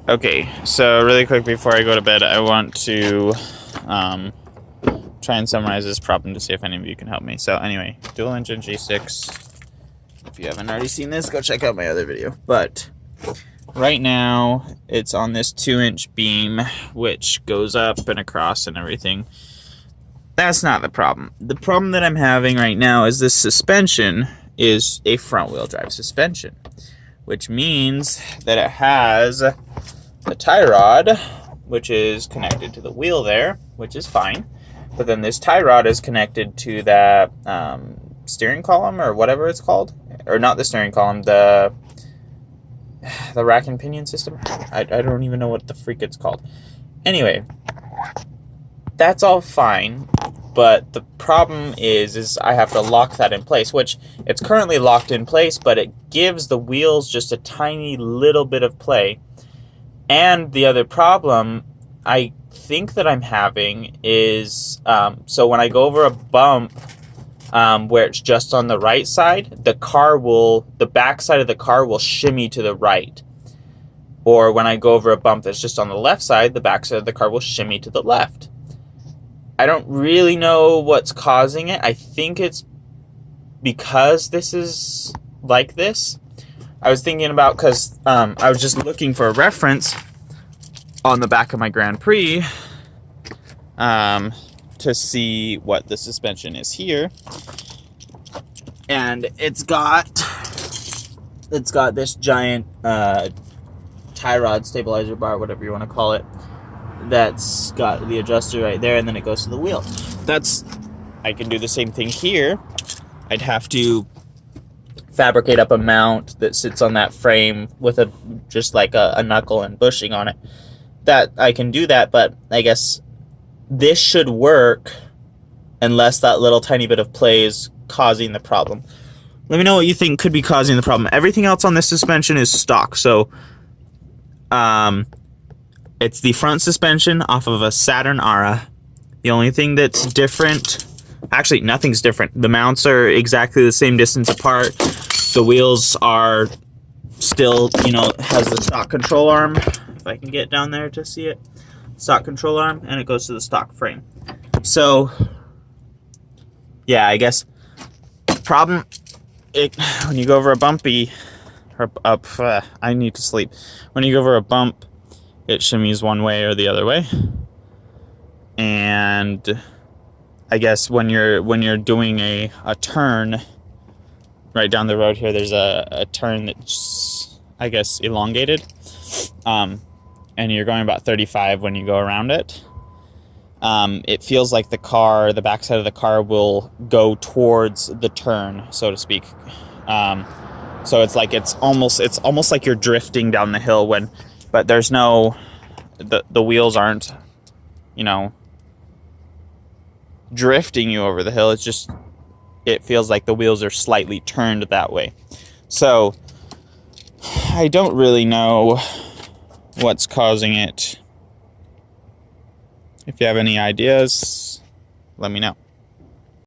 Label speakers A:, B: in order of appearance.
A: Okay, so really quick before I go to bed, I want to try and summarize this problem to see if any of you can help me. So anyway, dual engine G6. If you haven't already seen this, go check out my other video. But right now, it's on this 2-inch beam, which goes up and across and everything. That's not the problem. The problem that I'm having right now is this suspension is a front-wheel drive suspension, which means that it has the tie rod, which is connected to the wheel there, which is fine. But then this tie rod is connected to that steering column or whatever it's called. Or not the steering column, the rack and pinion system. I don't even know what the freak it's called. Anyway, that's all fine. But the problem is I have to lock that in place, which it's currently locked in place, but it gives the wheels just a tiny little bit of play. And the other problem I think that I'm having is, so when I go over a bump where it's just on the right side, the back side of the car will shimmy to the right. Or when I go over a bump that's just on the left side, the back side of the car will shimmy to the left. I don't really know what's causing it. I think it's because this is like this. I was thinking about, because I was just looking for a reference on the back of my Grand Prix to see what the suspension is here. And it's got this giant tie rod, stabilizer bar, whatever you want to call it, that's got the adjuster right there, and then it goes to the wheel. I can do the same thing here. I'd have to fabricate up a mount that sits on that frame with just like a knuckle and bushing on it. That I can do that, but I guess this should work unless that little tiny bit of play is causing the problem. Let me know what you think could be causing the problem. Everything else on this suspension is stock, so it's the front suspension off of a Saturn Ara. The only thing that's different, actually nothing's different. The mounts are exactly the same distance apart. The wheels are still, has the stock control arm. If I can get down there to see it. Stock control arm, and it goes to the stock frame. So, yeah, I guess problem, when you go over a bumpy, or up, I need to sleep. When you go over a bump, it shimmies one way or the other way. And I guess when you're doing a turn right down the road here, there's a turn that's, I guess, elongated. And you're going about 35 when you go around it. It feels like the backside of the car will go towards the turn, so to speak. So it's almost like you're drifting down the hill but there's no, the wheels aren't, drifting you over the hill. It's just, it feels like the wheels are slightly turned that way. So I don't really know what's causing it. If you have any ideas, let me know.